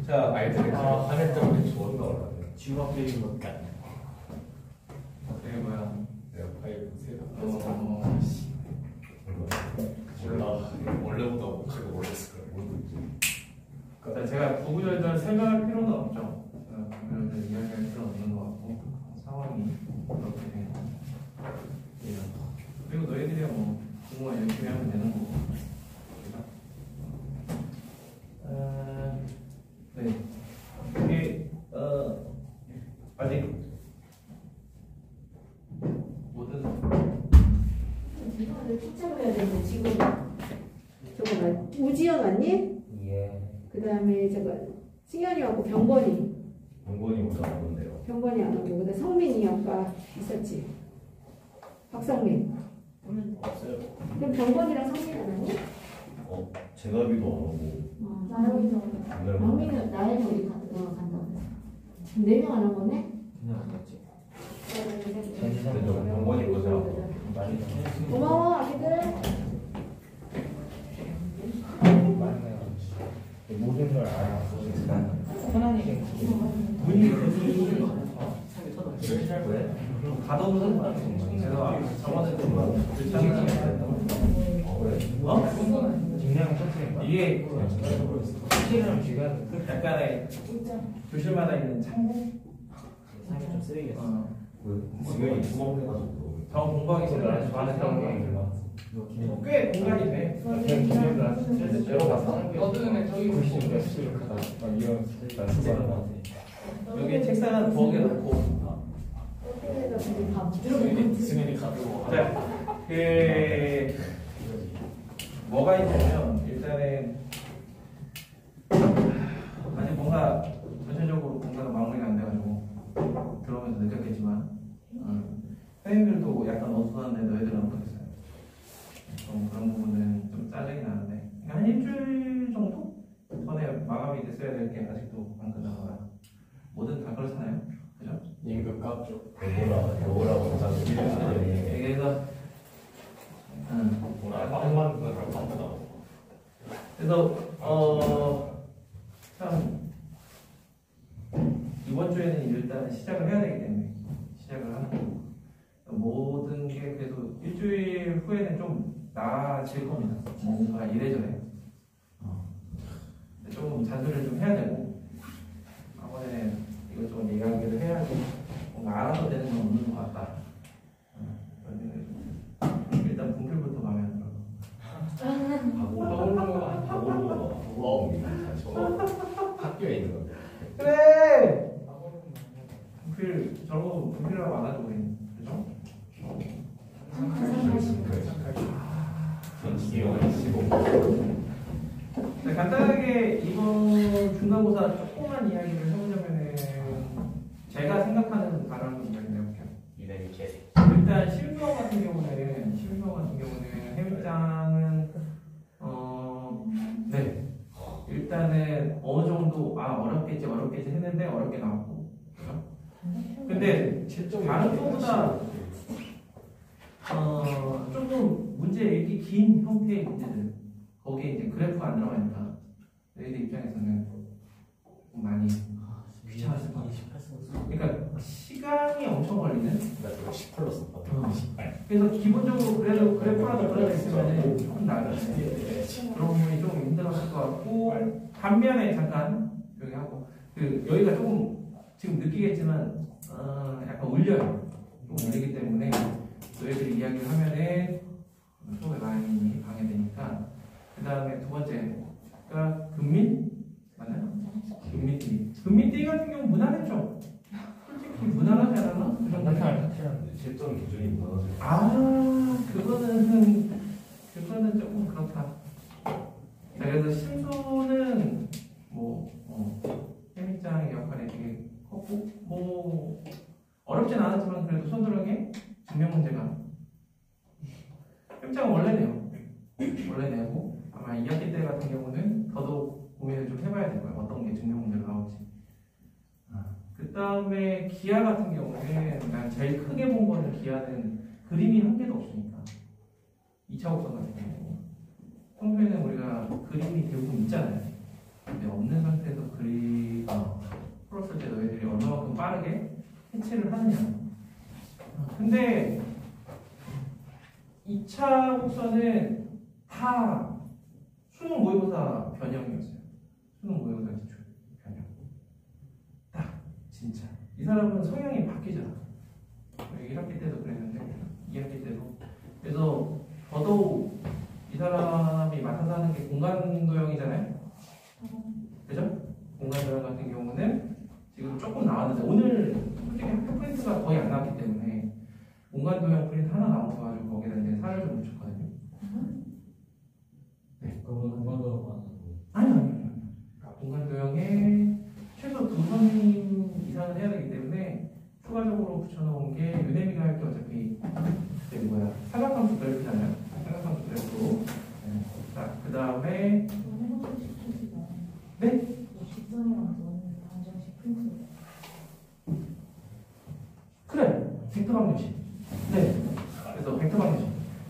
자, 아이들이 하늘 때문에 좋은가 올라가네. 지우학 배우는 것도 그게 뭐야? 내가 파일 세다. 몰라. 원래보다 목소리가 몰랐을 거야. 모르고 있지. 자, 제가 구구절절 설명할 필요는 없죠. 구구절절 이야기할 필요는 없는 것 같고 상황이 그렇게 되는 거예요. 그리고 너희들이 뭐 공부만 열심히 하면 되는 거고. 네. 이게 아직 뭐든 이거를 픽처로 해야 되는데 지금 저거 봐 우지연 왔니? 예. 그 다음에 저거 승현이 왔고 병건이 병건이보다 안 온대요. 병건이 안 오고 그다음 성민이 아까 있었지 박성민 없어요. 그럼 병건이랑 성민 안 왔니? 제가비도 안 오고. 나영이도 병민은 나영이 우리 간다고 그랬어 4명 안 온 거네? 그냥 안 왔지. 병건이 보자. 고마워 아기들 모든 걸 알아. 편안하게. 문이 왜? 가둬놓은 거 제가 저번에 좀 중량은 터트린 거야? 이게 터트리면 지금 약간의 교실마다 있는 창고? 상이 좀 쓰레기였어. 지금이 구멍 내가지고. 저 공부하기 전에 좋아하는 사람 꽤 공간이 돼. 여러 가지 사는 게 떠드는 저기 글씨가 수익하다. 이런 난 쓰는 거 같아. 여기 책상 한 두어 개 놓고. 승현이 가지고. 자, 뭐가 있냐면 일단은 아직 뭔가 전체적으로 공부가 마무리가 안 돼가지고 들어오면서 느꼈겠지만 선생님들도 약간 어수선한데 너희들은 어떻겠어요? 좀 그런 부분은 좀 짜증이 나는데 한 일주일 정도 전에 마감이 됐어야 될 게 아직도 안 끝나거나 뭐든 다 그렇잖아요, 그죠? 임금 깎죠. 배우라고 항상 그래서 빵만 그걸 빵보다. 그래서 참 이번 주에는 일단 시작을 해야 되기 때문에 시작을 하고 모든 게 그래도 일주일 후에는 좀 나아질 겁니다. 뭔가 이래저래 좀 잔소리를 좀 해야 되고 학원에 이것저것 얘기하기도 해야지 뭔가 알아서 되는 건 없는 것 같다. 일단 분필부터 마음에 안 들어. 학교에 있는 거. 그래! 분필, 저런 거 분필이라고 안 하죠, 우리는. 그죠? 네, 간단하게 이번 중간고사 조그만 이야기를 해보자면은 제가 생각하는 바람을 이야기 해볼게요. 이름이 개새. 일단 실무형 같은 경우는 해밀장은 네 일단은 어느 정도 어렵겠지 했는데 어렵게 나왔고 그죠? 근데 다른 거보다 조금 문제 읽기 긴 형태의 문제들 거기에 이제 그래프가 안 들어가니까 너희들 입장에서는 좀 많이 귀찮았을 것 같아요. 그러니까 시간이 엄청 걸리는. 나 그거 18로 썼거든. 18. 그래서 기본적으로 그래도 그래프라도 들어가 있으면 조금 나아졌어요. 그런 부분이 좀 힘들었을 것 같고 반면에 잠깐 여기 하고 여기가 조금 지금 느끼겠지만 약간 울려요. 좀 울리기 때문에 너희들이 이야기를 하면은 수업의 라인이 방해되니까 그 다음에 두 번째가 금민 맞나요? 금민띠 같은 경우 무난했죠. 솔직히 무난하지 않았나? 그 정도. 실전 기준이 무너져. 그거는 조금 그렇다. 자, 그래서 심수는 해밀장의 역할이 되게 컸고 어렵진 않았지만 그래도 서술형의 증명 문제가 해밀장은 원래 내고 아마 2학기 때 같은 경우는 더더욱 고민을 좀 해봐야 될 거예요. 어떤 게 증명 문제로 나올지. 그 다음에 기아 같은 경우는 난 제일 크게 본 거는 기아는 그림이 한 개도 없으니까 2차 곡선 같은 경우 평소에는 우리가 그림이 대부분 있잖아요. 근데 없는 상태에서 그림 풀었을 때 너희들이 얼마만큼 빠르게 해체를 하느냐. 근데 2차 곡선은 다 수능 모의고사 변형이었어요. 수능 모의고사 기출 변형. 딱 진짜 이 사람은 성향이 바뀌잖아. 1학기 때도 그랬는데 2학기 때도. 그래서 더더욱 이 사람이 맡아서 하는 게 공간도형이잖아요. 그죠? 공간도형 같은 경우는 지금 조금 나왔는데 오늘 솔직히 학교 프린트가 거의 안 나왔기 때문에 공간도형 프린트 하나 나와가지고 거기다 이제 살을 좀 붙였거든요. 네. 그거는 공간도형 아니요. 공간도형에 최소 2선임 이상은 해야 되기 때문에 추가적으로 붙여놓은 게 유네미가 할 게 어차피 저기 뭐야 삼각함수 그래프잖아요. 삼각함수 그래프. 자, 그 다음에 네? 그래. 벡터 방정식. 네. 그래서 벡터 방정식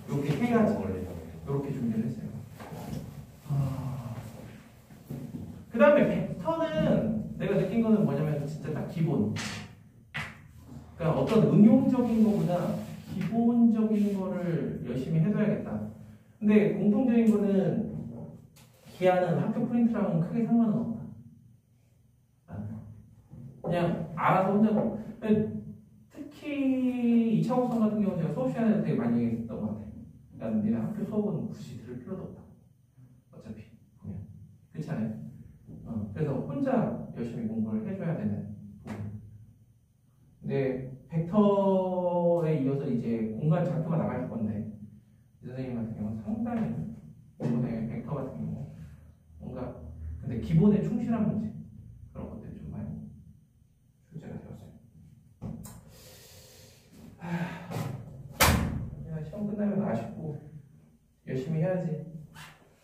이렇게 해야지. 이렇게 준비를 했어요. 그 다음에 벡터는 내가 느낀 거는 뭐냐면 진짜 딱 기본. 그러니까 어떤 응용적인 거보다 기본적인 거를 열심히 해줘야겠다. 근데 공통적인 거는 기아는 학교 프린트랑은 크게 상관은 없다. 그냥 알아서 혼자. 특히 2차 곡선 같은 경우는 제가 수업 시간에 되게 많이 얘기했던 것 같아요. 그러니까 니네 학교 수업은 굳이 들을 필요도 없다. 어차피 보면 그렇지 않아요? 그래서 혼자 열심히 공부를 해줘야 되는 부분. 근데 벡터에 이어서 이제 공간 작도가 나갈 건데 이 선생님 같은 경우는 상당히 이번에 벡터 같은 경우 뭔가 근데 기본에 충실한 문제 그런 것들이 좀 많이 출제가 되었어요. 그냥 시험 끝나면 아쉽고 열심히 해야지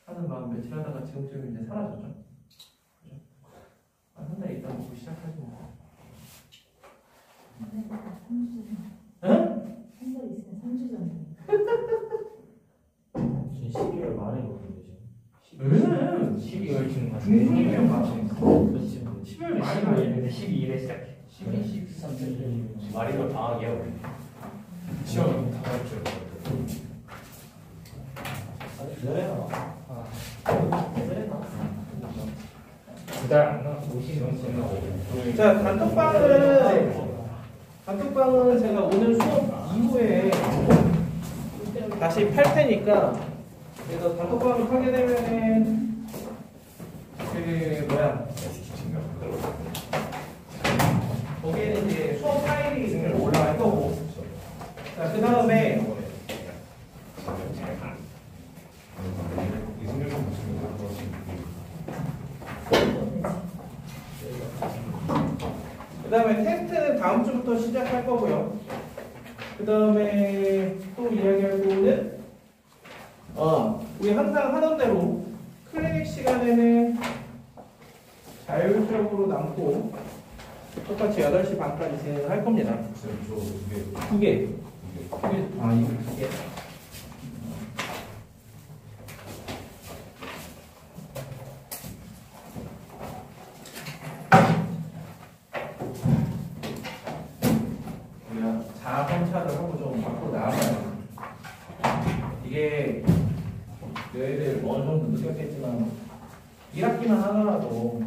하는 마음 며칠 하다가 지금쯤 이제 사라졌죠. 그죠? 한 달 있다 보고 시작하지 뭐. 응? 한달 있으면 3주 전에. 12월 말에 오는데 지금. 응. 12월 중반. 중순이면 맞지. 12월 말이 많이 근데 12일에 시작해. 12, 13일. 말이면 방학이야 우리. 시험 다음 주. 기다려요. 두달 안 남았어. 50원 자, 단톡방은 제가 오늘 수업 이후에 다시 팔 테니까 그래서 단톡방을 하게 되면은 거기에는 이제 수업 파일이 올라갈 거고 자, 그 다음에 테스트는 다음 주부터 시작할 거고요. 그 다음에 또 이야기할 거는 우리 항상 하던 대로 클리닉 시간에는 자율적으로 남고 똑같이 8시 반까지 진행을 할 겁니다. 두 개. 아, 이거 두 개. 자본차를 하고 좀 밖으로 나가봐요. 이게 너희들 어느 정도 느꼈겠지만 1학기만 하더라도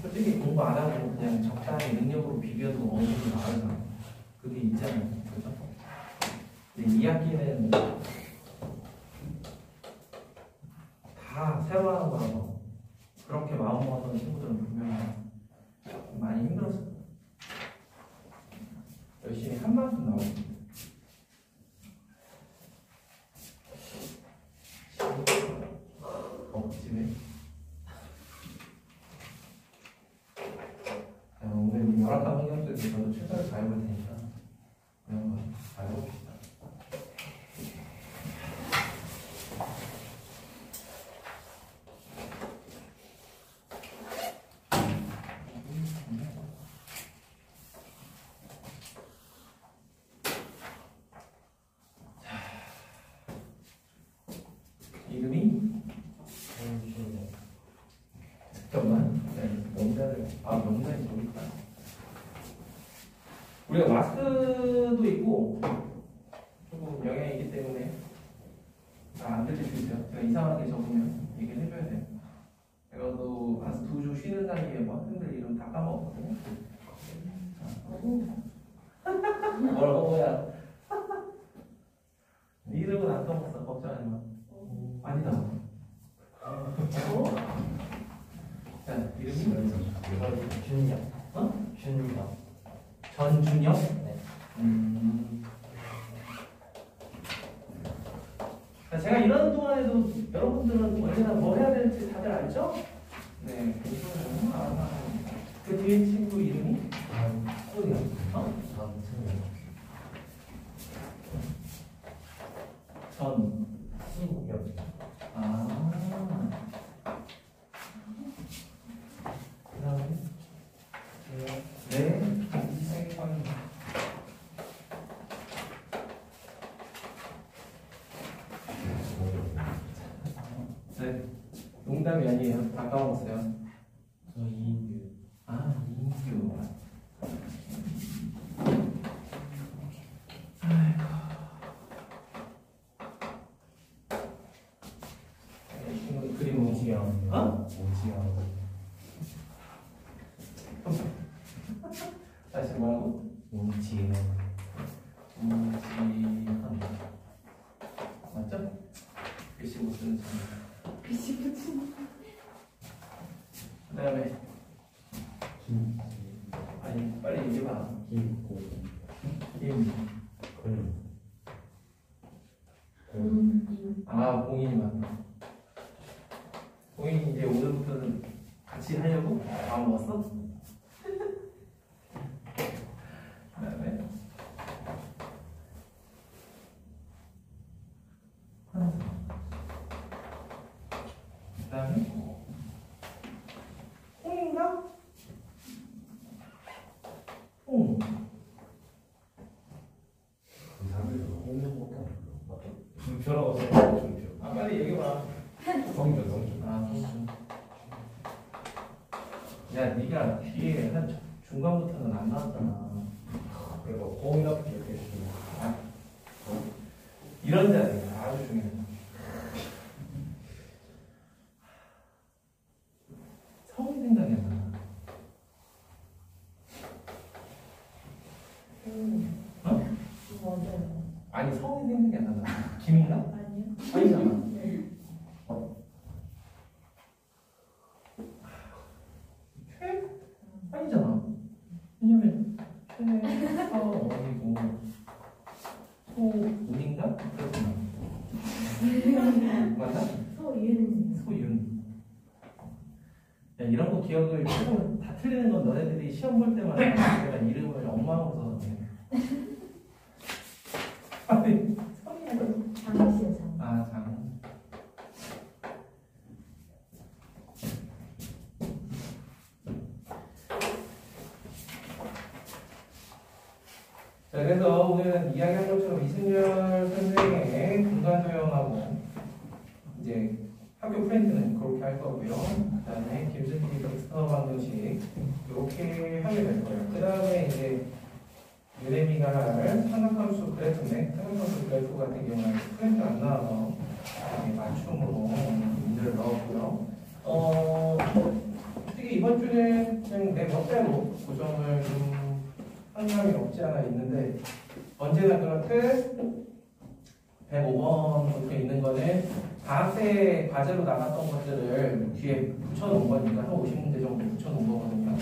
솔직히 공부 안 하고 그냥 적당히 능력으로 비벼도 어느 정도 나가잖아. 그게 있잖아요. 그죠? 근데 2학기는 다 새로 하는 거라서 그렇게 마음 먹었던 친구들은 분명히 많이 힘들었을 거예요. 열심히 한 만큼 나오고 집에 오늘 열악한 환경 속에서 저도 최선을 다해볼 테니까 그냥 한번 잘 해봅시다. 아, 명단이 좀 있다. 우리가 마스크도 있고 조금 영향이 있기 때문에 안 들릴 수 있어요. 제가 이상하게 적으면 얘기를 해줘야 돼요. 제가도 한 2주 쉬는 사이에 뭐 학생들 이름 다 까먹었거든요. 뭐야? 네 이름은 안 까먹었어. 걱정하지 마. 아니다. 자, 이름이 준영. 어? 준영. 전준영? 네. 자, 제가 이러는 동안에도 여러분들은 언제나 뭐 해야 될지 다들 알죠? 네. 그 뒤에 친구 이름이? 어디야? 어? 신영. 아. 그 다음에? 네. 이세관. 네. 농담이 아니에요. 다 까먹었어요. 저 이인규. 아, 이인규. 아이고. 그림 오지양. 어? 오지양. 다시 뭐라고? 오지양. 오지한. 맞죠? 글씨 못 쓰는 친구. 글씨 붙이는. 그 다음에, 김. 아니, 빨리 얘기해봐. 김고. 김. 아, 봉인이 맞다. 봉인이 이제 오늘부터는 같이 하려고? 마음 먹었어? 그 다음에, 그 다음에, 홍인가? 홍. 준표라고 써요. 준표. 아, 빨리 얘기해봐. 성준 성준. 아, 성준. 야, 네가 뒤에 한 중간부터는 안 나왔잖아. 그래서 공이라고 기억해 주시면. 아, 이런 자리가 아주 중요해. 성이 생각이 안 나. 어? 맞아요. 아니, 성이 생각이 안 나잖아. 김인가? 아니요. 아니잖아. 최? 아니잖아. 왜냐면 최서원이고 소운인가? 그렇구나. 맞나? 소윤. 소윤. 야, 이런 거 기억을 조금 다 틀리는 건 너네들이 시험 볼 때마다 내가 이름을 엉망으로 써서 그래. 아니, 장씨요, 장. 아, 장. 자, 그래서 오늘은 이야기한 것처럼 이승열 선생의 공간도형하고 이제 학교 프렌트는 그렇게 할 거고요. 그 다음에 김승기 텍스터 방정식 이렇게 하게 될 거예요. 그 다음에 이제 유레미가 할 삼각함수 그래프인데 삼각함수 그래프 같은 경우는 프렌트 안 나와서 맞춤으로 문제를 넣었고요. 특히 이번 주는 그냥 내 멋대로 고정을 좀 한 사람이 없지 않아 있는데 언제나 그렇듯 105번부터 있는 거는 과세 과제로 나갔던 것들을 뒤에 붙여놓은 거니까 한 50문제 정도 붙여놓은 거거든요.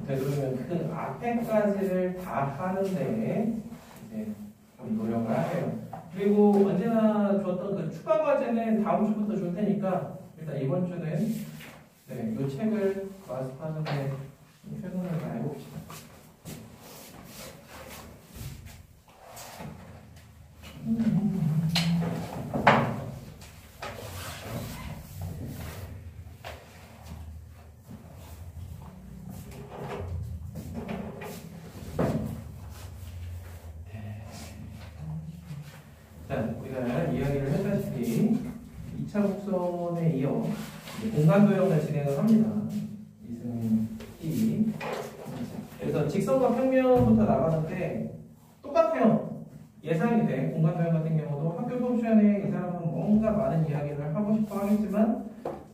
되도록이면 그 앞에까지를 다 하는데 이제 좀 노력을 하세요. 그리고 언제나 줬던 그 추가 과제는 다음 주부터 줄 테니까 일단 이번 주는 이 책을 마스터하는데 최선을 다해봅시다. 자, 우리가 이야기를 했다시피 2차 곡선에 이어 공간도형을 진행을 합니다. 이승 많은 이야기를 하고 싶어 하겠지만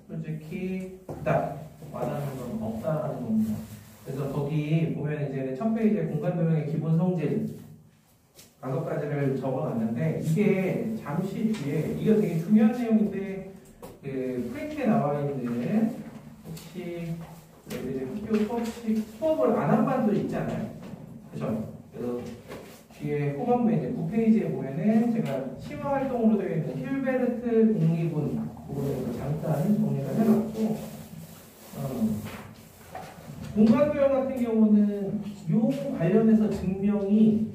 솔직히 그닥 와닿는 건 없다라는 겁니다. 그래서 거기 보면 이제 1000페이지에 공간도형의 기본 성질 5가지를 적어놨는데 이게 잠시 뒤에 이거 되게 중요한 내용인데 그 프린트에 나와 있는 혹시 여기들이 학교 수업을 안 한 반도 있지 않아요? 그죠? 그래서 뒤에 후반부에 이제 9페이지에 보면은 제가 심화 활동으로 되어 있는 힐베르트 공리군 부분에서 잠깐 정리를 해놨고 공간도형 같은 경우는 요 관련해서 증명이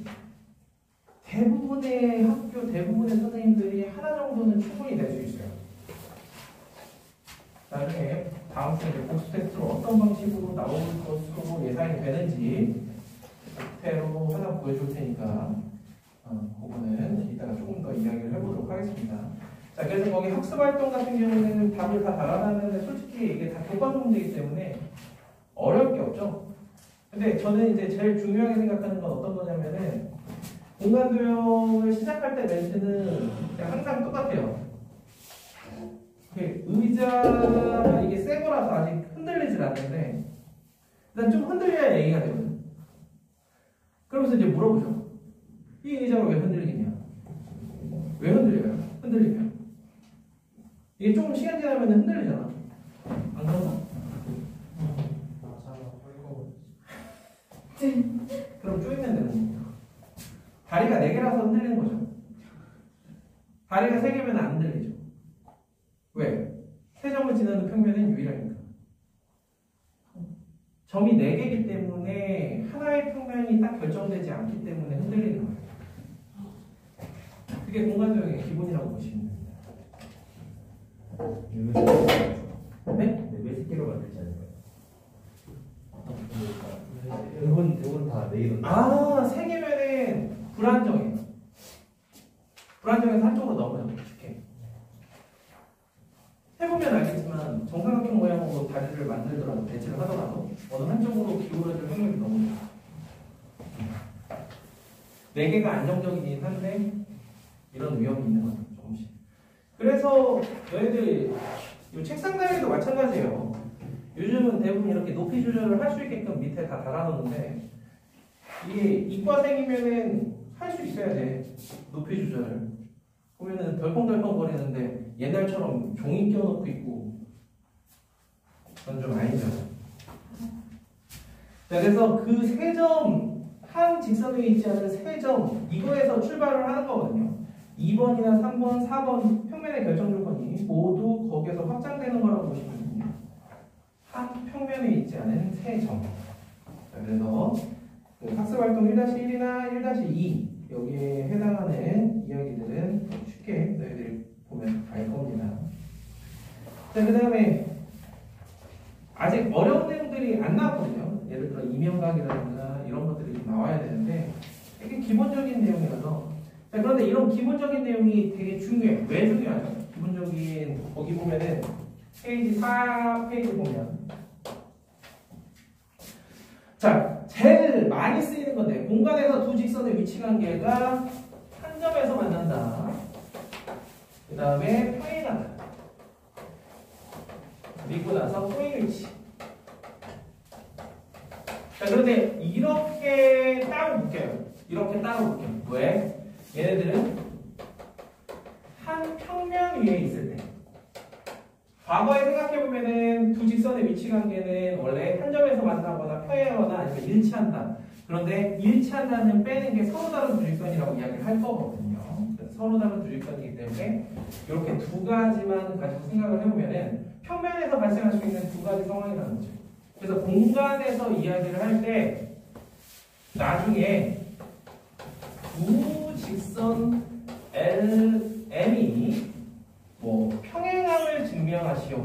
대부분의 학교, 대부분의 선생님들이 하나 정도는 충분히 낼 수 있어요. 나중에 다음 주에 복수 테스트로 어떤 방식으로 나올 것으로 예상이 되는지 형태로 하나 보여줄 테니까 그거는 이따가 조금 더 이야기를 해보도록 하겠습니다. 자, 그래서 거기 학습활동 같은 경우는 답을 다 달아놨는데 솔직히 이게 다 교과서 문제이기 때문에 어려울 게 없죠. 근데 저는 이제 제일 중요하게 생각하는 건 어떤 거냐면은 공간도형을 시작할 때 멘트는 항상 똑같아요. 의자 이게 새 거라서 아직 흔들리질 않는데 일단 좀 흔들려야 얘기가 되거든. 그러면서 이제 물어보죠. 이 의자가 왜 흔들리냐? 왜 흔들려요? 흔들리면 이게 조금 시간 지나면 흔들리잖아. 안 그런가? 그럼 쪼이면 되는 겁니다. 다리가 4개라서 흔들리는 거죠. 다리가 3개면 안 흔들리죠. 왜? 3점을 지나는 평면은 유일하니까. 점이 4개이기 때문에 하나의 평면이 딱 결정되지 않기 때문에 흔들리는 거예요. 그게 공간도형의 기본이라고 보시면 됩니다. 네? 몇 개로 만들지 않을까요? 이건 다 내일은. 3개면은 불안정해요. 불안정해서 한쪽으로 넘어요. 쉽게. 해보면 알겠지만 정사각형 모양으로 다리를 만들더라도 배치를 하더라도 어느 한쪽으로 기울어질 확률이 너무 높아요. 4개가 안정적이긴 한데 이런 위험이 있는 거죠. 조금씩. 그래서 너희들 이 책상 다리도 마찬가지예요. 요즘은 대부분 이렇게 높이 조절을 할 수 있게끔 밑에 다 달아놓는데 이게 이과생이면은 할 수 있어야 돼. 높이 조절을. 보면은 덜컹덜컹 거리는데 옛날처럼 종이 껴놓고 있고 그건 좀 아니죠. 자, 그래서 그 3점 한 직선 위에 있지 않은 3점 이거에서 출발을 하는 거거든요. 2번이나 3번, 4번 평면의 결정 조건이 모두 거기에서 확장되는 거라고 보시면 됩니다. 한 평면에 있지 않은 3점. 자, 그래서 그 학습활동 1-1이나 1-2 여기에 해당하는 이야기들은 쉽게 너희들이 보면 알 겁니다. 자, 그 다음에 아직 어려운 내용들이 안 나왔거든요. 예를 들어 이면각이라든가 이런 것들이 좀 나와야 되는데 이게 기본적인 내용이라서. 자, 그런데 이런 기본적인 내용이 되게 중요해요. 왜 중요하죠? 기본적인 거기 보면은 페이지 4페이지 보면 자, 제일 많이 쓰이는 건데 공간에서 두 직선의 위치 관계가 한 점에서 만난다. 그 다음에 평행하다. 믿고 나서 평행 위치. 자, 그런데 이렇게 따로 묶여요. 이렇게 따로 묶여요. 왜? 얘네들은 한 평면 위에 있을 때 과거에 생각해보면은 두 직선의 위치 관계는 원래 한 점에서 만나거나 평행하거나 아니면 일치한다. 그런데 일치한다는 빼는 게 서로 다른 두 직선이라고 이야기를 할 거거든요. 서로 다른 두 직선이기 때문에 이렇게 두 가지만 가지고 생각을 해보면은 평면에서 발생할 수 있는 두 가지 상황이라는 거죠. 그래서 공간에서 이야기를 할 때 나중에 두 직선 LM이 뭐 평행함을 증명하시오.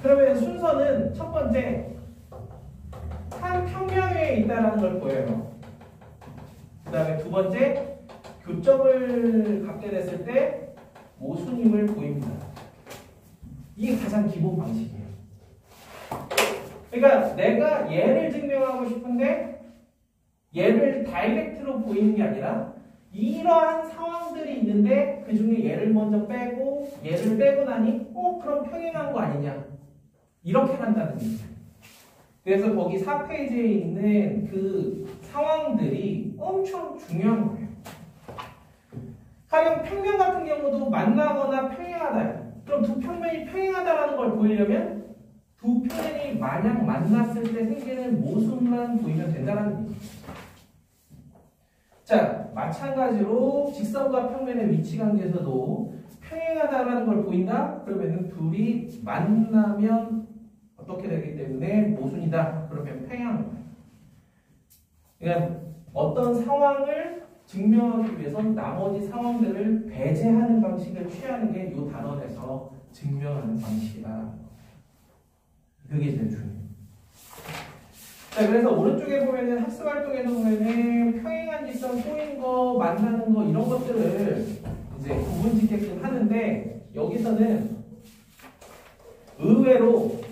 그러면 순서는 첫 번째 한 평면 위에 있다는 걸 보여요. 그 다음에 두 번째 교점을 갖게 됐을 때 모순임을 보입니다. 이게 가장 기본 방식이에요. 그러니까 내가 얘를 증명하고 싶은데 얘를 다이렉트로 보이는 게 아니라 이러한 상황들이 있는데 그 중에 얘를 먼저 빼고 얘를 빼고 나니 그럼 평행한 거 아니냐 이렇게 간다는 얘기죠. 그래서 거기 4페이지에 있는 그 상황들이 엄청 중요한 거예요. 가령 평면 같은 경우도 만나거나 평행하다. 그럼 두 평면이 평행하다라는 걸 보이려면 두 평면이 만약 만났을 때 생기는 모습만 보이면 된다는 얘기죠. 자, 마찬가지로 직선과 평면의 위치 관계에서도 평행하다라는 걸 보인다? 그러면 둘이 만나면 어떻게 되기 때문에 모순이다. 그러면 평행한 거예요. 그러니까 어떤 상황을 증명하기 위해선 나머지 상황들을 배제하는 방식을 취하는 게 이 단원에서 증명하는 방식이다. 그게 제일 중요해요. 자, 그래서 오른쪽에 보면은 학습 활동에서 보면은 평행한 직선 꼬인 거, 만나는 거 이런 것들을 이제 구분 짓게끔 하는데 여기서는 의외로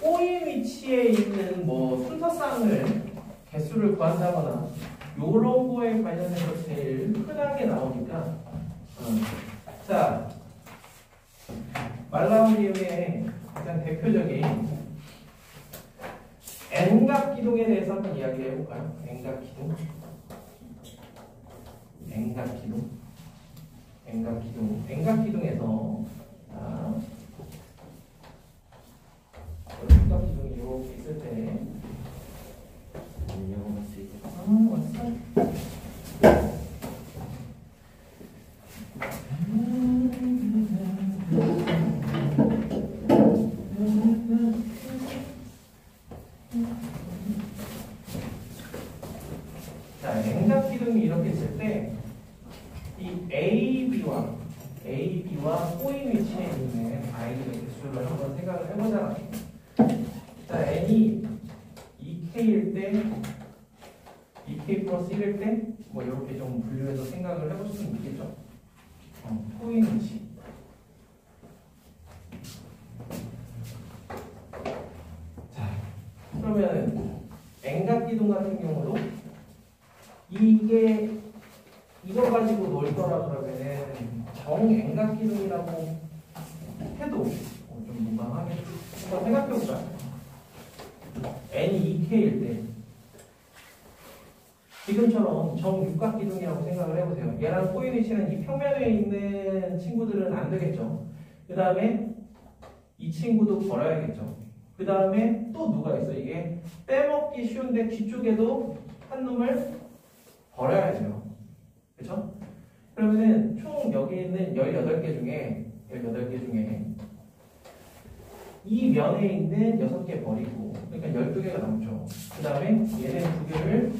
꼬인 위치에 있는 뭐 순서쌍을 개수를 구한다거나 요런 거에 관련해서 제일 흔하게 나오니까 자, 말라우리움의 가장 대표적인 N각 기둥에 대해서 한번 이야기해 볼까요? N각 기둥. N각 기둥. N각 기둥. N각 기둥에서 N각 기둥이 이렇게 있을 때 왔어? 자, N각 기둥이 이렇게 있을 때 이 AB와 꼬인 위치에 있는 아이들의 개수를 한번 생각을 해보자. 자, N이 2K일 때 2K 플러스 1일 때 뭐 이렇게 좀 분류해서 생각을 해볼 수는 있겠죠. 꼬인 위치. 자, 그러면 N각 기둥 같은 경우도 이거 가지고 놀 거라 그러면은 정 N각 기둥이라고 해도 좀 민망하겠죠. 한번 생각해볼까요? N이 2K일 때 지금처럼 정육각 기둥이라고 생각을 해보세요. 얘랑 꼬인 위치는 이 평면에 있는 친구들은 안 되겠죠. 그 다음에 이 친구도 버려야겠죠. 그 다음에 또 누가 있어? 이게 빼먹기 쉬운데 뒤쪽에도 한 놈을 버려야 돼요. 그렇죠? 그러면은 총 여기 있는 18개 중에 이 면에 있는 6개 버리고 그러니까 12개가 남죠. 그 다음에 얘네 2개를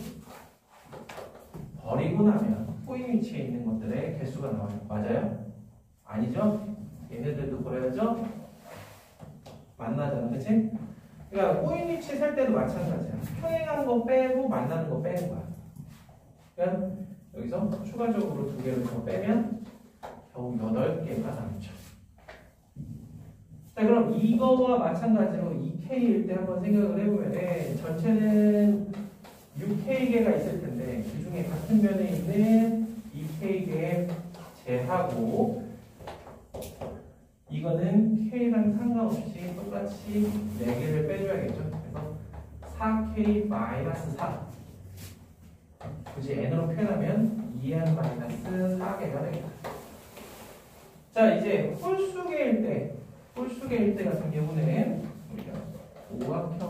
버리고 나면 꼬인 위치에 있는 것들의 개수가 나와요. 맞아요? 아니죠? 얘네들도 버려야죠? 만나잖아. 그치? 그러니까 꼬인 위치 살 때도 마찬가지야. 평행한 거 빼고 만나는 거 빼는 거야. 그러니까 여기서 추가적으로 2개를 더 빼면 겨우 8개가 남죠. 자, 그럼 이거와 마찬가지로 2K일 때 한번 생각을 해보면 전체는 6K개가 있을 텐데 그 중에 같은 면에 있는 2K개 제하고 이거는 K랑 상관없이 똑같이 4개를 빼줘야겠죠. 그래서 4K-4 굳이 N으로 표현하면 2N-4개가 되겠다. 자, 이제 홀수계일 때 같은 경우는 우리가 오각형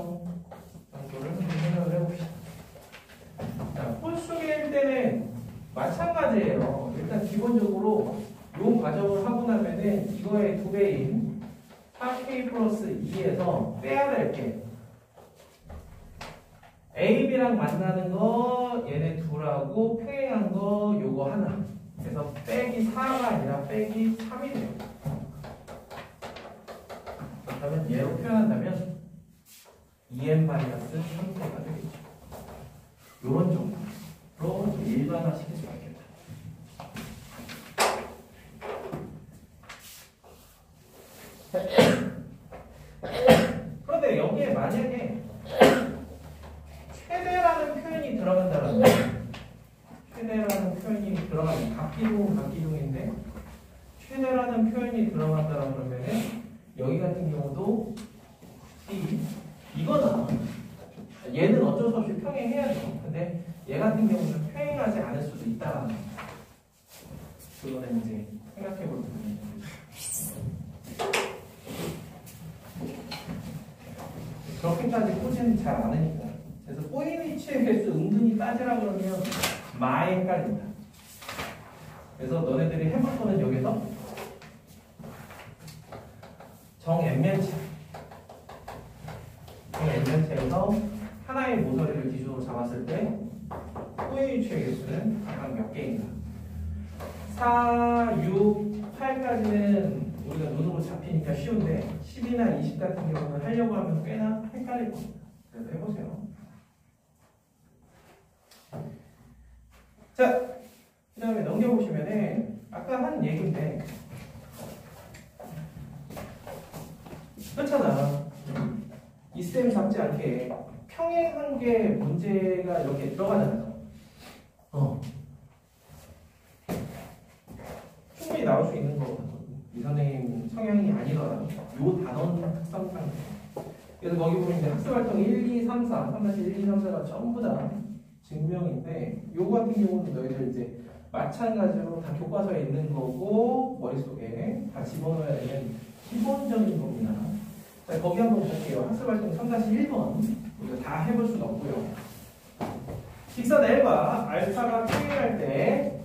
정도를 생각을 해봅시다. 자, 홀수계일 때는 마찬가지예요. 일단 기본적으로 이 과정을 하고 나면은 이거의 2배인 4K 플러스 2에서 빼야 될 게 AB랑 만나는 거 얘네 둘하고 평행한 거 요거 하나. 그래서 빼기 4가 아니라 빼기 3이 돼요. 그렇다면 얘로 표현한다면 2n-3K가 되겠죠. 요런 정도로 일반화시킬 수가 있겠다. 그런데 여기에 만약에 최대라는 표현이 들어간다면 최대라는 같은 경우도 C. 이거는 얘는 어쩔 수 없이 평행해야 돼요. 근데 얘 같은 경우는 평행하지 않을 수도 있다라는 거. 그거는 이제 생각해 볼 부분이죠. 그렇게까지 꼬지는 잘 않으니까. 그래서 꼬인 위치의 개수 은근히 따지라 그러면 많이 헷갈린다. 그래서 너네들이 해볼 거는 여기서 정N면체에서 하나의 모서리를 기준으로 잡았을 때 꼬인 위치의 개수는 각각 몇 개인가? 4, 6, 8까지는 우리가 눈으로 잡히니까 쉬운데 10이나 20 같은 경우는 하려고 하면 꽤나 헷갈릴 겁니다. 그래서 해보세요. 자, 그 다음에 넘겨보시면은 아까 한 얘기인데 그렇잖아. 이 쌤 잡지 않게 평행한 게 문제가 이렇게 들어가잖아요. 충분히 나올 수 있는 거거든요. 이 선생님 성향이 아니더라도 요 단원 특성 때문에. 그래서 거기 보면 이제 학습활동 1, 2, 3, 4, 3-1, 2, 3, 4가 전부 다 증명인데 요거 같은 경우는 너희들 이제 마찬가지로 다 교과서에 있는 거고 머릿속에 다 집어넣어야 되는 기본적인 겁니다. 자, 거기 한번 볼게요. 학습활동 3-1번 우리가 다 해볼 수는 없고요. 직선 L과 알파가 평행할 때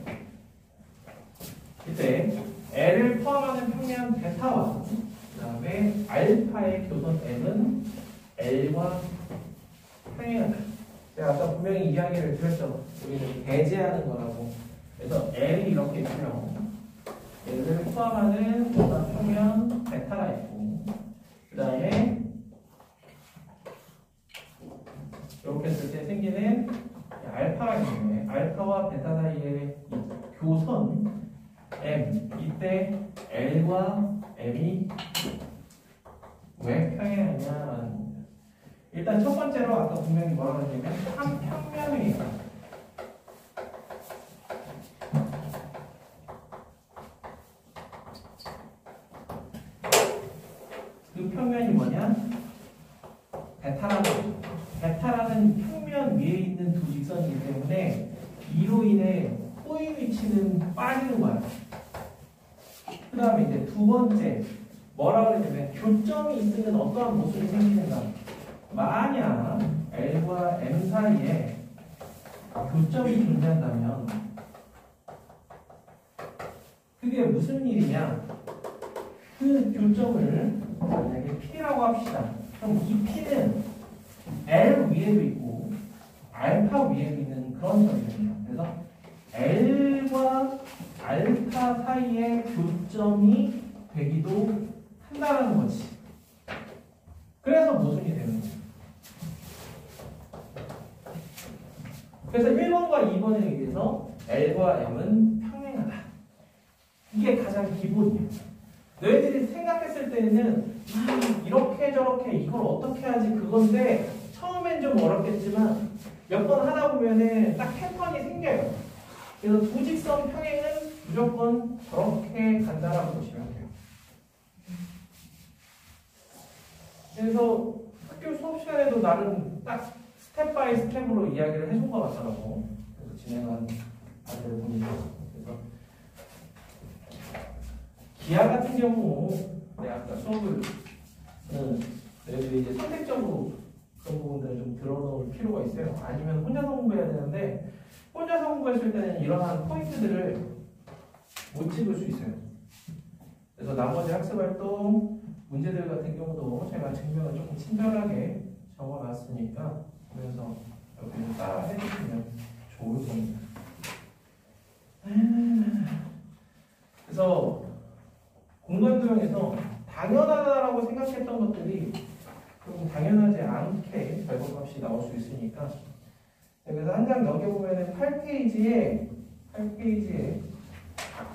이때 L을 포함하는 평면 베타와 그 다음에 알파의 교선 M은 L과 평행하다. 제가 아까 분명히 이야기를 드렸죠. 우리는 배제하는 거라고. 그래서 L이 이렇게 있고요. L을 포함하는 교선 평면 베타가 있고 그 다음에 이렇게 했을 때 생기는 알파가 있는데 알파와 베타 사이의 교선 M, 이때 L과 M이 왜 평행하냐? 일단 첫 번째로 아까 분명히 뭐라고 했냐면 한 평면이에요. 그 평면이 뭐냐? 베타라는 거죠. 베타라는 평면 위에 있는 두 직선이기 때문에 이로 인해 꼬인 위치는 빠지는 거야. 그 다음에 이제 두 번째 뭐라고 그러냐면 교점이 있으면 어떠한 모습이 생기는가. 만약 L과 M 사이에 교점이 존재한다면 그게 무슨 일이냐. 그 교점을 만약에 P라고 합시다. 그럼 이 P는 L 위에도 있고 알파 위에도 있는 그런 점이 됩니다. 그래서 L과 알파 사이의 교점이 되기도 한다는 거지. 그래서 모순이 되는 거예요. 그래서 1번과 2번에 의해서 L과 M은 평행하다. 이게 가장 기본이에요. 너희들이 생각했을 때는 이렇게 저렇게 이걸 어떻게 하지 그건데 처음엔 좀 어렵겠지만 몇 번 하다 보면은 딱 패턴이 생겨요. 그래서 두 직선 평행은 무조건 저렇게 간다라고 보시면 돼요. 그래서 학교 수업 시간에도 나름 딱 스텝 바이 스텝으로 이야기를 해준 것 같더라고. 그래서 진행한 아이들 보니까. 그래서 기하 같은 경우 내가 아까 수업을 이제 선택적으로 그런 부분들을 좀 들어놓을 필요가 있어요. 아니면 혼자서 공부해야 되는데 혼자서 공부했을 때는 이러한 포인트들을 못 찍을 수 있어요. 그래서 나머지 학습활동 문제들 같은 경우도 제가 증명을 조금 친절하게 적어놨으니까 그래서 여기 따라 해주시면 좋을 겁니다. 그래서 공간도형에서 당연하다라고 생각했던 것들이 조금 당연하지 않게 결과값이 나올 수 있으니까 그래서 한 장 넘겨보면 8페이지에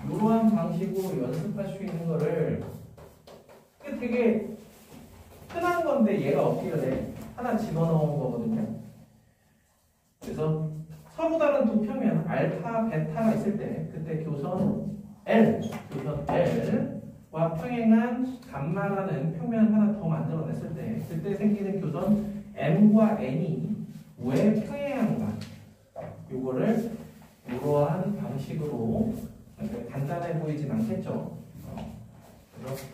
이러한 방식으로 연습할 수 있는 거를 되게 흔한 건데 얘가 어떻게 돼? 하나 집어넣은 거거든요. 그래서 서로 다른 두 평면 알파, 베타가 있을 때 그때 교선 L 와 평행한 감마라는 평면을 하나 더 만들어냈을 때 그때 생기는 교선 m과 n이 왜 평행한가 요거를 이러한 방식으로 간단해 보이진 않겠죠. 그래서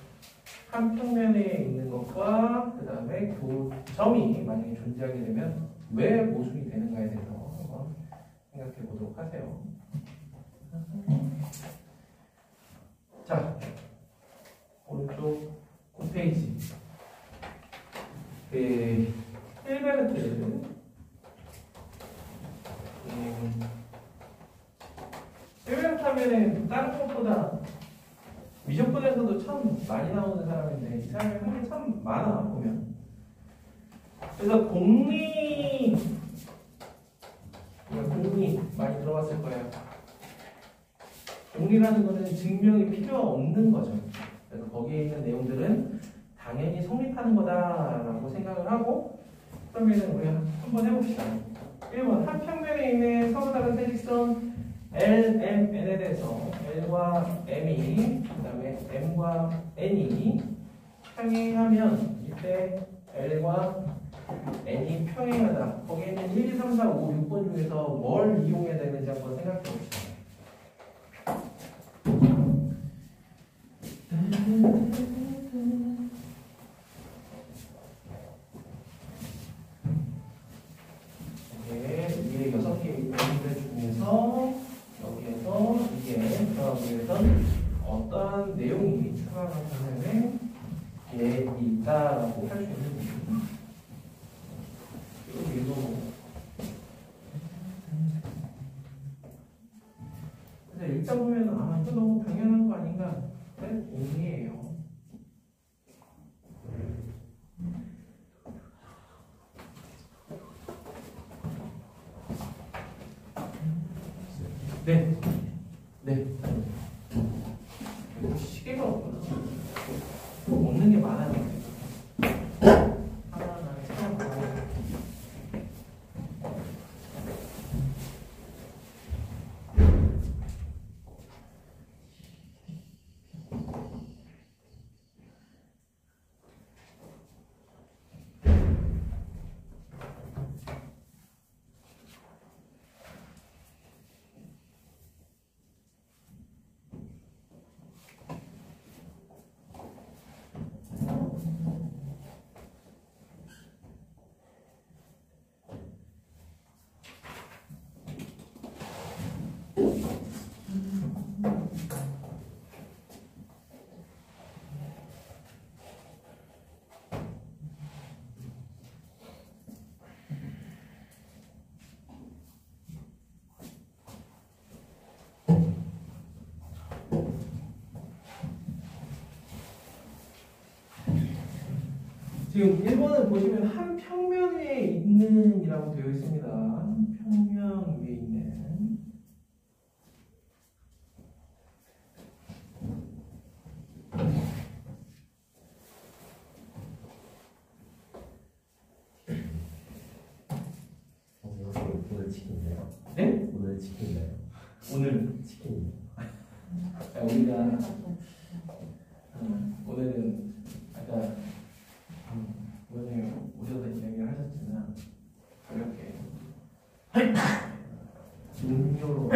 한 평면에 있는 것과 그 다음에 교점이 만약에 존재하게 되면 왜 모순이 되는가에 대해서 한번 생각해 보도록 하세요. 자, 오른쪽 9페이지. 힐베르트. 힐베르트 하면은 다른 것보다 미적분에서도 참 많이 나오는 사람인데 이 사람이 한 게 참 많아 보면. 그래서 공리 많이 들어봤을 거예요. 공리라는 것은 증명이 필요 없는 거죠. 그래서 거기에 있는 내용들은 당연히 성립하는 거다라고 생각을 하고 그러면은 우리 한번 해봅시다. 1번 한 평면에 있는 서로 다른 세직선 L, M, N에 대해서 L과 M이 그 다음에 M과 N이 평행하면 이때 L과 N이 평행하다. 거기에 있는 1, 2, 3, 4, 5, 6번 중에서 뭘 이용해야 되는지 한번 생각해 봅시다. 이게 6개의 문제 중에서 여기에서 이게 들어가기 위해선 어떤 내용이 추가가 되면 있다라고 할 수 있는 부분. 그리고 그래서 읽다 보면 이거 너무 당연한 거 아닌가? 그래? 공리예요. 네. 네. 시계가 없구나. 없는 게 많아요. 하나, 참 많아요. 지금 1번을 보시면 한 평면 위에 있는 이라고 되어 있습니다. 한 평면 위에 있는. 오늘 치킨이에요? 네? 오늘 치킨이에요? 오늘 치킨. 우리가 오늘은 아까 오늘 오셔서 이야기를 하셨지만 가볍게 음료로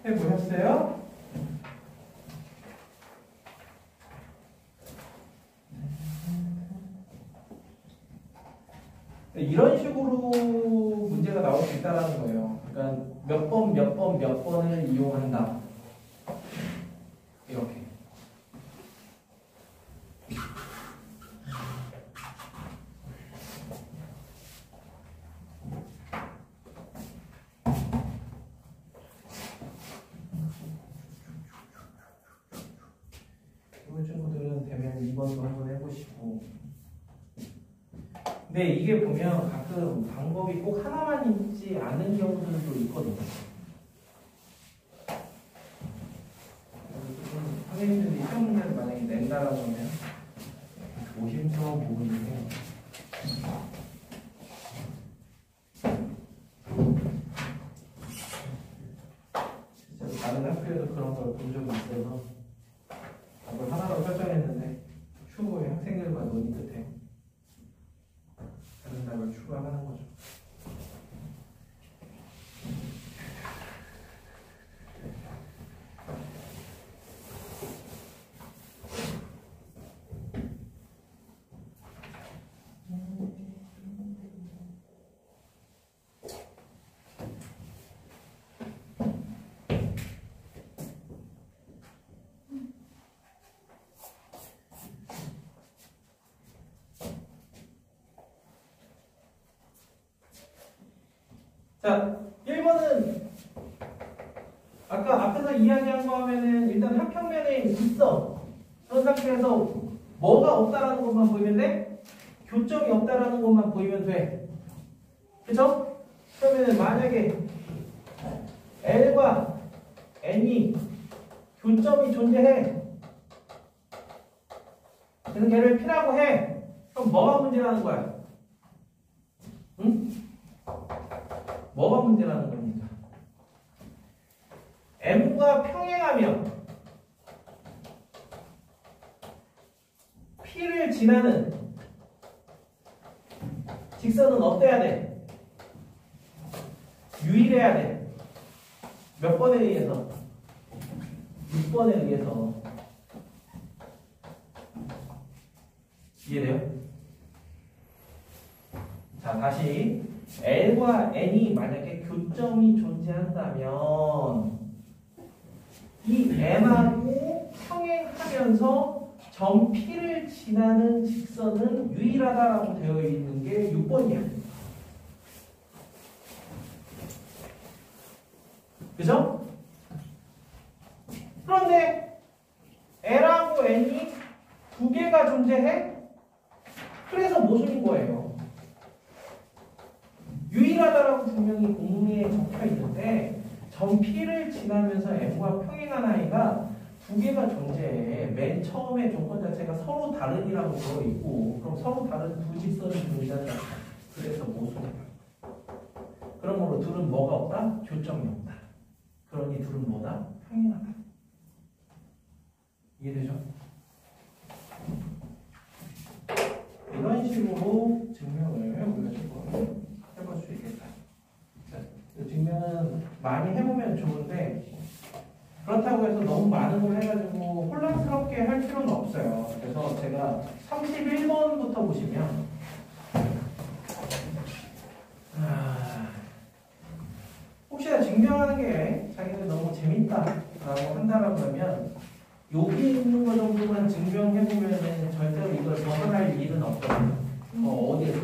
해보셨어요? 이런 식으로 문제가 나올 수 있다는 거예요. 그러니까 몇 번을 이용한다. 이렇게. 근데 이게 보면 가끔 방법이 꼭 하나만 있지 않은 경우들도 있거든요. 그래서 선생님들이 시험 문제를 만약에 낸다라고 하면 조심스러운 부분인데 진짜 다른 학교에도 그런 걸 본 적이 있어서 답을 하나로 설정했는데 추후에 학생들과 논의 끝에 다른 답을 추가하는 거죠. 자, 1번은 아까 앞에서 이야기한 거 하면은 일단 합평면에 있어. 그런 상태에서 뭐가 없다라는 것만 보이면 돼? 교점이 없다라는 것만 보이면 돼. 그쵸? 그러면은 만약에 L과 N이 교점이 존재해. 그래서 걔를 P라고 해. 그럼 뭐가 문제라는 거야? 응? 뭐가 문제라는 겁니까? M과 평행하며 P를 지나는 직선은 어때야 돼? 유일해야 돼. 몇 번에 의해서? 6번에 의해서. 이해돼요? 자, 다시 L과 N이 만약에 교점이 존재한다면 이 N하고 평행하면서 점 P를 지나는 직선은 유일하다라고 되어 있는 게 6번이야. 그죠? 그런데 L하고 N이 두 개가 존재해? 그래서 모순인 거예요. 유일하다라고 분명히 공문에 적혀 있는데 점 P를 지나면서 M과 평행한 아이가 두 개가 존재해. 맨 처음에 조건 자체가 서로 다른이라고 되어 있고 그럼 서로 다른 두 직선이 존재한다. 그래서 모순이야. 그러므로 둘은 뭐가 없다? 교점이 없다. 그러니 둘은 뭐다? 평행하다. 이해되죠? 이런 식으로 증명을 우리가 조금 해볼 수 있겠다. 자, 이 증명은 많이 해보면 좋은데 그렇다고 해서 너무 많은 걸 해가지고 혼란스럽게 할 필요는 없어요. 그래서 제가 31번부터 보시면 혹시나 증명하는 게 자기들 너무 재밌다라고 한다라고 하면 여기 있는 거 정도만 증명해보면 절대로 이걸 벗어날 일은 없거든요. 어디에서?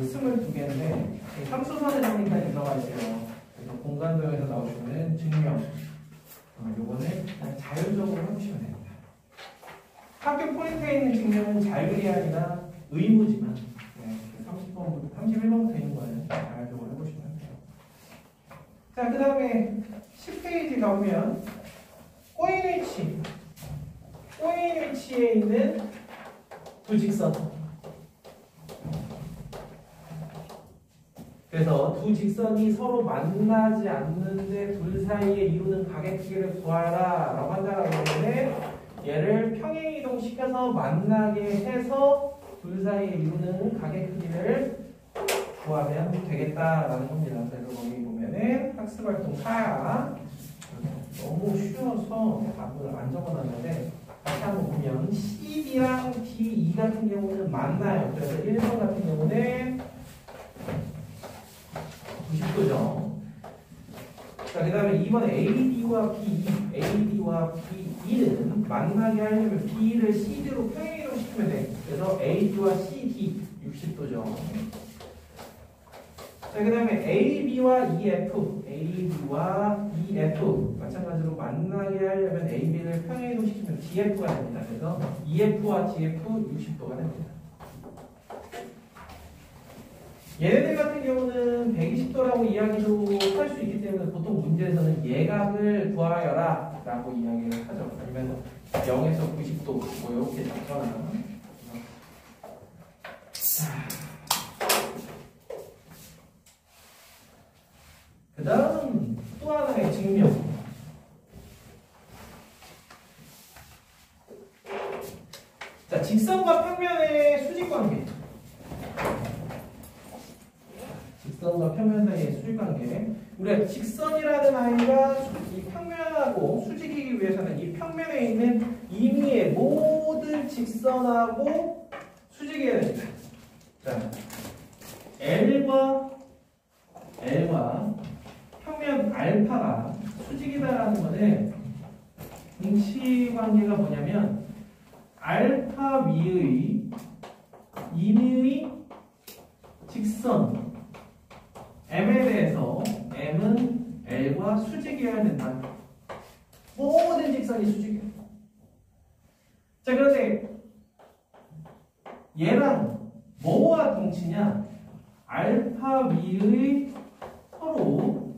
22개인데 함수선의 정리까지 들어가 있어요. 그래서 공간도형에서 나오시는 증명 요거는 그냥 자율적으로 해보시면 됩니다. 학교 포인트에 있는 증명은 자율이 아니라 의무지만 30번부터 31번부터 있는 거는 자율적으로 해보시면 돼요. 자, 그 다음에 10페이지 가보면 꼬인 위치에 있는 두 직선. 그래서 두 직선이 서로 만나지 않는데 둘 사이에 이루는 가계 크기를 구하라 라고 한다라고 하는데 얘를 평행 이동시켜서 만나게 해서 둘 사이에 이루는 가계 크기를 구하면 되겠다라는 겁니다. 그래서 거기 보면은 학습활동 4야. 너무 쉬워서 답을 안 적어놨는데 다시 한번 보면 CB랑 D2 같은 경우는 만나요. 그래서 1번 같은 경우는 90도죠. 자, 그 다음에 2번 AD와 B2는 만나게 하려면 B를 CD로 평행 이동시키면 돼. 그래서 AD와 CD 60도죠. 자, 그 다음에 AB와 EF 마찬가지로 만나게 하려면 AB를 평행 이동시키면 DF가 됩니다. 그래서 EF와 DF 60도가 됩니다. 얘네들 같은 경우는 120도라고 이야기도 할 수 있기 때문에 보통 문제에서는 예각을 구하여라 라고 이야기를 하죠. 아니면 0에서 90도 뭐 이렇게 잡거나. 그 다음 또 하나의 증명. 자, 직선과 평면의 수직관계. 직선과 평면 사이의 수직관계. 우리가 직선이라는 아이가 이 평면하고 수직이기 위해서는 이 평면에 있는 임의의 모든 직선하고 수직이어야 됩니다. 자, L과 평면 알파가 수직이다라는 것은 동치관계가 뭐냐면 알파 위의 임의의 직선 M에 대해서 M은 L과 수직이어야 된다. 모든 직선이 수직이에요. 자, 그런데 얘랑 뭐와 동치냐? 알파 위의 서로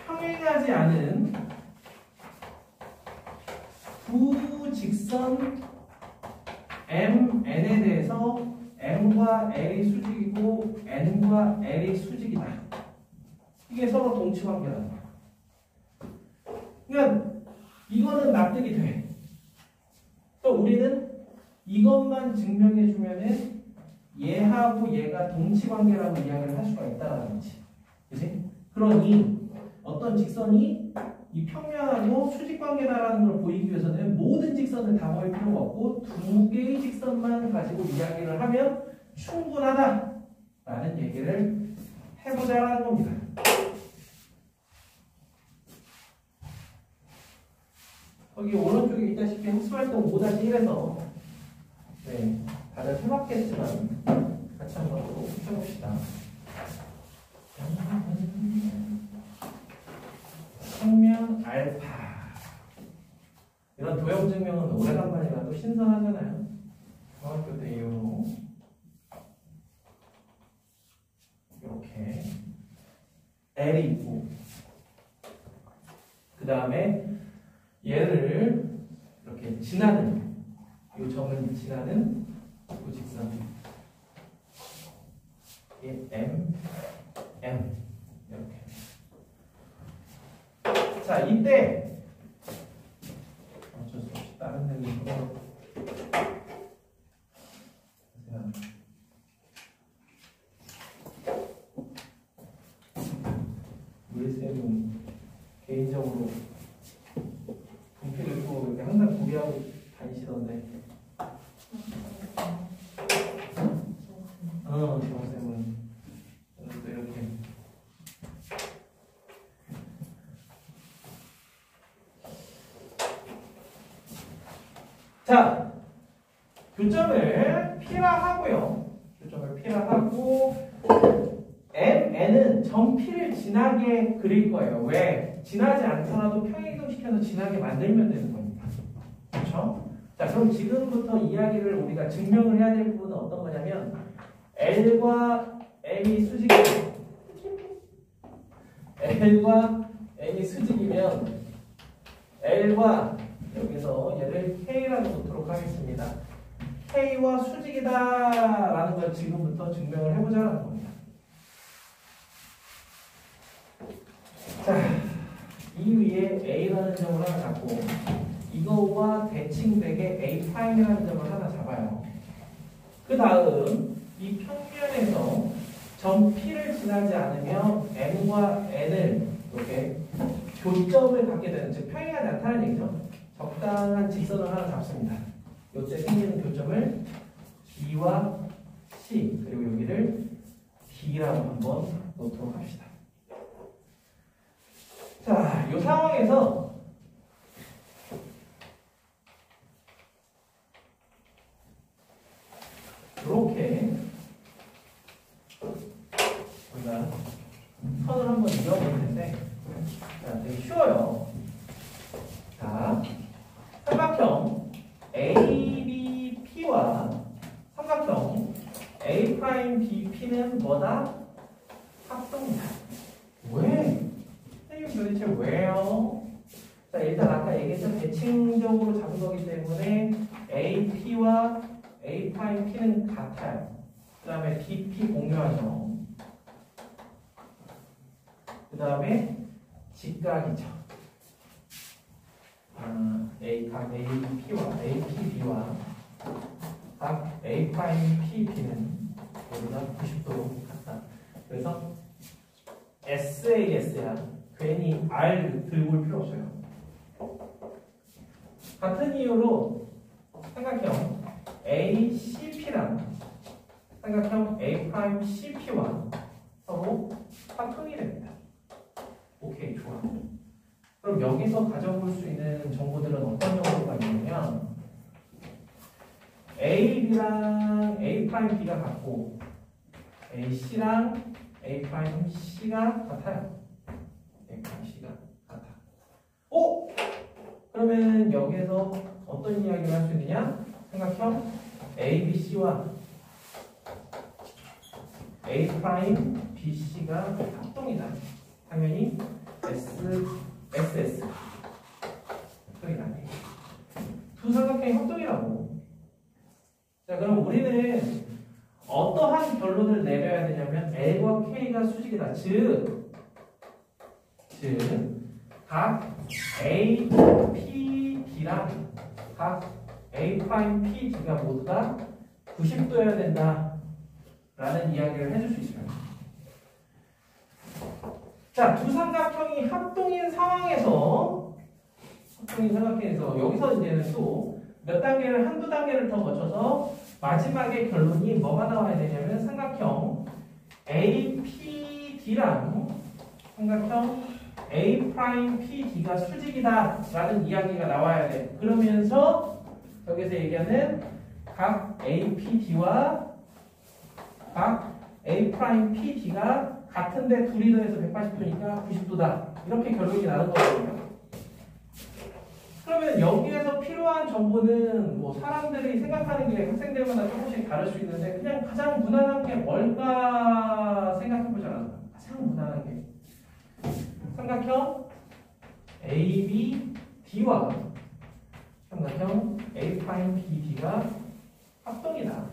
평행하지 않은 두 직선 MN에 대해서 M과 L이 수직이고 N과 L이 수직이다. 이게 서로 동치관계라는 거야. 그러니까 이거는 납득이 돼. 또 우리는 이것만 증명해주면은 얘하고 얘가 동치관계라고 이야기를 할 수가 있다는 거지. 그치? 그러니 어떤 직선이 이 평면하고 수직관계다라는 걸 보이기 위해서는 모든 직선을 다 보일 필요가 없고 두 개의 직선만 가지고 이야기를 하면 충분하다라는 얘기를 해보자라는 겁니다. 거기 오른쪽에 있다시피 학습활동 5-1에서 네, 다들 해봤겠지만 같이 한번 또 해봅시다. 평면 알파 이런 도형 증명은 오래간만이라 또 신선하잖아요. 중학교 때 이후로 이렇게 L이 있고 그 다음에 얘를 이렇게 지나는 이 점을 지나는 이 직선 이게 M 이렇게. 자, 이때 어쩔 수 없이 다른 데는 우리 쌤은 개인적으로 분필을 또 이렇게 항상 구비하고 다니시던데. 정쌤은 또 이렇게. 자, 교점을 P라하고요. 교점을 P라하고 MN은 점 P를 지나게 그릴 거예요. 왜? 지나지 않더라도 평행이동시켜서 지나게 만들면 되는 겁니다. 그렇죠? 자, 그럼 지금부터 이야기를 우리가 증명을 해야 될 부분은 어떤 거냐면 L과 M이 수직이에요. L과 M이 수직이면 L과 여기서 얘를 K라고 놓도록 하겠습니다. K와 수직이다라는 걸 지금부터 증명을 해보자는 겁니다. 자, 이 위에 A라는 점을 하나 잡고 이거와 대칭되게 A'이라는 점을 하나 잡아요. 그 다음 이 평면에서 점 P를 지나지 않으면 M과 N을 이렇게 교점을 갖게 되는, 즉 평행하지 않다는 얘기죠. 적당한 직선을 하나 잡습니다. 이때 생기는 교점을 B와 C 그리고 여기를 D라고 한번 놓도록 합시다. 자, 이 상황에서 이렇게 우리가 선을 한번 이어볼 텐데, 자, 되게 쉬워요. 자, 삼각형 ABP와 삼각형 A 프라임 BP는 뭐다? 합동이다. 왜? 선생님 도대체 왜요? 자, 일단 아까 얘기했던 대칭적으로 잡은 거기 때문에 AP와 A 프라임 P는 같아요. 그 다음에 BP 공유하죠. 그 다음에 직각이죠. 각 AP와 APB와 각 A 프라임 PB는 모두 다 90도로 같다. 그래서 SAS야. 괜히 R 들고 올 필요 없어요. 같은 이유로 삼각형 ACP랑 삼각형 A 프라임 CP와 서로 합동이 됩니다. 오케이, 좋아. 그럼 여기서 가져볼 수 있는 정보들은 어떤 정보가 있냐면 AB랑 A 프라임 B가 같고 AC랑 A 프라임 C가 같아요. A 프라임 C가 같아. 오! 그러면 여기에서 어떤 이야기를 할 수 있느냐? 삼각형 ABC와 A 프라임 BC가 합동이다. 당연히 SS 합동이라네. 두 삼각형이 합동이라고. 자, 그럼 우리는 어떠한 결론을 내려야 되냐면 L과 K가 수직이다. 즉 각 A, P, D랑 각 A 프라임 P, D가 모두 다 90도여야 된다 라는 이야기를 해줄 수 있어요. 자, 두 삼각형이 합동인 상황에서 여기서 이제는 또 몇 단계를 한두 단계를 더 거쳐서 마지막에 결론이 뭐가 나와야 되냐면 삼각형 APD랑 삼각형 A 프라임 PD가 수직이다 라는 이야기가 나와야 돼. 그러면서 여기서 얘기하는 각 APD와 각 A 프라임 PD가 같은데 둘이 더해서 180도니까 90도다. 이렇게 결론이 나는 거거든요. 그러면 여기에서 필요한 정보는 뭐 사람들이 생각하는 게 학생들마다 조금씩 다를 수 있는데 그냥 가장 무난한 게 뭘까 생각해보잖아. 가장 무난한 게 삼각형 ABD와 삼각형 A 프라임 BD가 합동이다.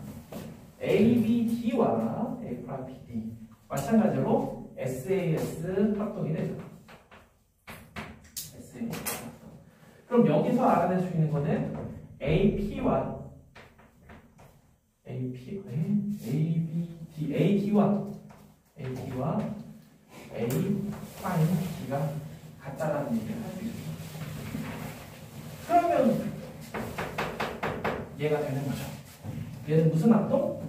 ABD와 A 프라임 BD 마찬가지로 SAS 합동이 되죠. SAS. 그럼 여기서 알아낼 수 있는 거는 AD와 A 프라임 D가 같다라는 얘기를 할 수 있습니다. 그러면 얘가 되는 거죠. 얘는 무슨 합동?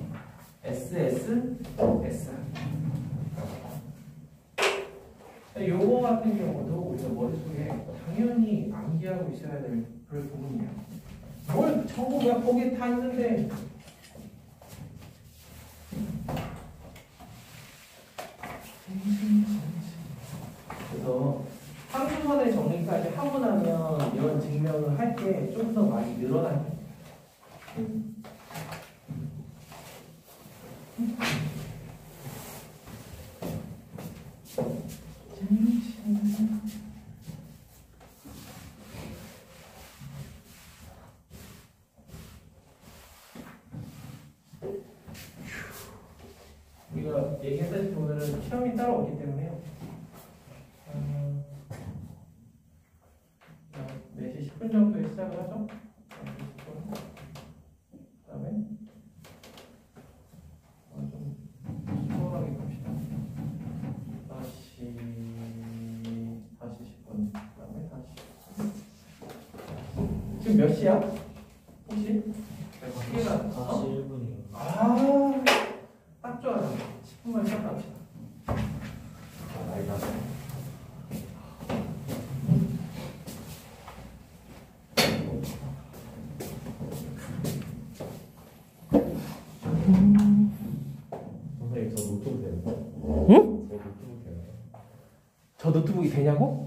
SS, S. 요거 같은 경우도 우리가 머릿속에 당연히 암기하고 있어야 될 그런 부분이에요. 뭘 정보가 거기에 다 있는데 그래서 함수선의 정리까지 하고 나면 이런 증명을 할 때 좀 더 많이 늘어나요. 우리가 얘기했다시피 오늘은 시험이 따로 없기 때문에요. 4시 10분 정도에 시작을 하죠. 그 다음에 좀 수월하게 갑시다. 다시 10분. 그 다음에 다시. 지금 몇 시야? 혹시? 시계가 41분이요. 아, 딱 좋아. 10분만 시작합시다. 나이 나서. 선생님 저 노트북 되나요? 응? 저 노트북 되나요? 저 노트북이 되냐고?